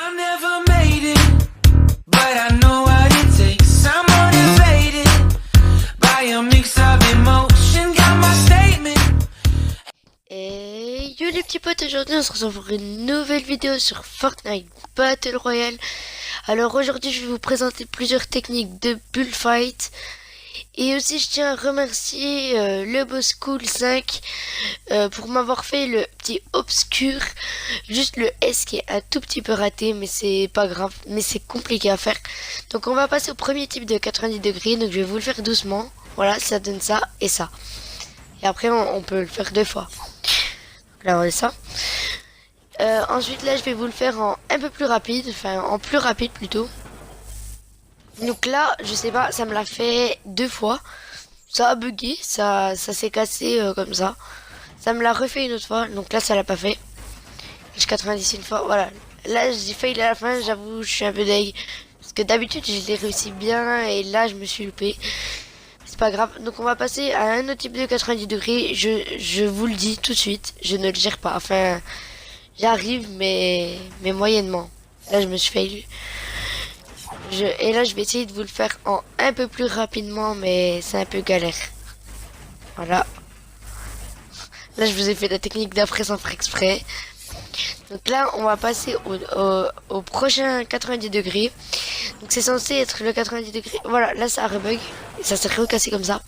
I never made it, but I know what it takes. I'm motivated by a mix of emotion. Got my statement. Et yo les petits potes, aujourd'hui on se retrouve pour une nouvelle vidéo sur Fortnite Battle Royale. Alors aujourd'hui je vais vous présenter plusieurs techniques de bullfight. Et aussi je tiens à remercier le Boss Cool 5 pour m'avoir fait le petit obscur. Juste le S qui est un tout petit peu raté, mais c'est pas grave, mais c'est compliqué à faire. Donc on va passer au premier type de 90 degrés, donc je vais vous le faire doucement. Voilà, ça donne ça et ça. Et après on peut le faire deux fois. Là on est ça. Ensuite là je vais vous le faire en un peu plus rapide, enfin en plus rapide plutôt. Donc là je sais pas, ça me l'a fait deux fois. Ça a bugué, ça s'est cassé comme ça. Ça me l'a refait une autre fois, donc là ça l'a pas fait. J'ai 90 une fois, voilà. Là j'ai failli à la fin, j'avoue je suis un peu deg. Parce que d'habitude je l'ai réussi bien et là je me suis loupé. C'est pas grave, donc on va passer à un autre type de 90 degrés. Je vous le dis tout de suite, je ne le gère pas. Enfin, j'arrive mais moyennement. Là je me suis failli. Et là je vais essayer de vous le faire en un peu plus rapidement, mais c'est un peu galère. Voilà. Là je vous ai fait la technique d'après sans faire exprès. Donc là on va passer au prochain 90 degrés. Donc c'est censé être le 90 degrés. Voilà, là ça rebug. Ça s'est recassé comme ça.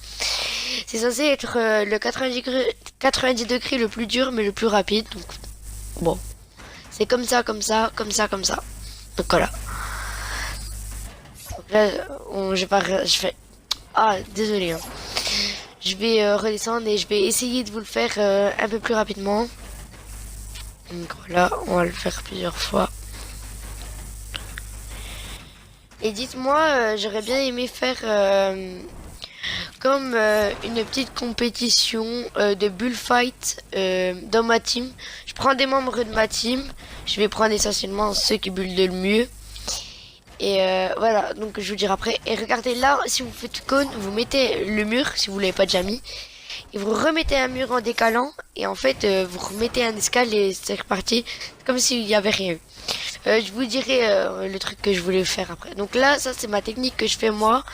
C'est censé être le 90 degrés le plus dur mais le plus rapide. Donc bon. C'est comme ça, comme ça, comme ça, comme ça. Donc voilà. Donc là je fais... Ah désolé hein. Je vais redescendre et je vais essayer de vous le faire un peu plus rapidement. Donc voilà, on va le faire plusieurs fois. Et dites-moi, j'aurais bien aimé faire comme une petite compétition de bullfight dans ma team. Je prends des membres de ma team. Je vais prendre essentiellement ceux qui bullent le mieux. Et voilà, donc je vous dirai après. Et regardez là, si vous faites cône, vous mettez le mur, si vous l'avez pas déjà mis. Et vous remettez un mur en décalant. Et en fait, vous remettez un escale et c'est reparti. Comme s'il n'y avait rien eu. Je vous dirai le truc que je voulais faire après. Donc là, ça c'est ma technique que je fais moi.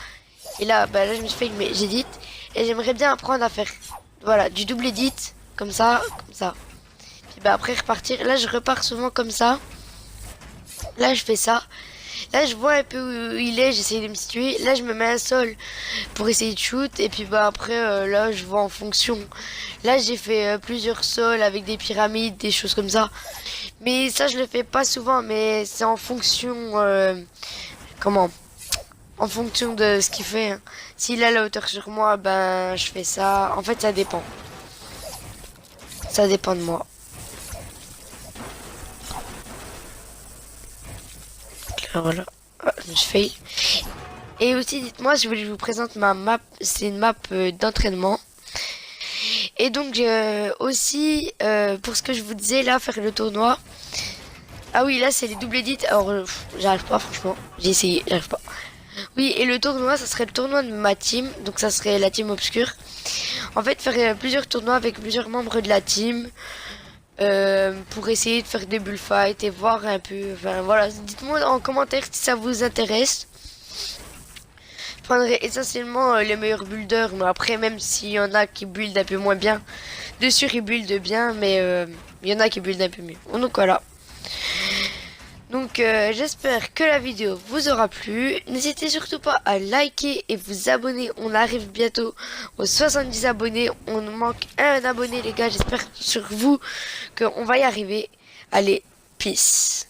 Et là, bah, là je me suis fait mais j'édite. Et j'aimerais bien apprendre à faire voilà, du double edit. Comme ça, comme ça. Puis bah après repartir. Là je repars souvent comme ça. Là je fais ça. Là je vois un peu où il est, j'essaie de me situer. Là je me mets un sol pour essayer de shoot. Et puis bah après là je vois en fonction. Là j'ai fait plusieurs sols avec des pyramides, des choses comme ça. Mais ça je le fais pas souvent, mais c'est en fonction comment, en fonction de ce qu'il fait hein. S'il a la hauteur sur moi, ben je fais ça. En fait ça dépend. Ça dépend de moi. Voilà, je fais. Et aussi dites-moi, je voulais vous présenter ma map. C'est une map d'entraînement. Et donc aussi pour ce que je vous disais là, faire le tournoi. Ah oui, là c'est les double edits. Alors j'arrive pas franchement. J'ai essayé, j'arrive pas. Oui, et le tournoi, ça serait le tournoi de ma team. Donc ça serait la team obscure. En fait, faire plusieurs tournois avec plusieurs membres de la team. Pour essayer de faire des bullfights et voir un peu. Enfin voilà, dites-moi en commentaire si ça vous intéresse. Je prendrai essentiellement les meilleurs builders, mais après même s'il y en a qui build un peu moins bien, de sûr ils build bien, mais il y en a qui build un peu mieux. Donc voilà. Donc j'espère que la vidéo vous aura plu. N'hésitez surtout pas à liker et vous abonner. On arrive bientôt aux 70 abonnés. On nous manque un abonné les gars. J'espère sur vous qu'on va y arriver. Allez, peace.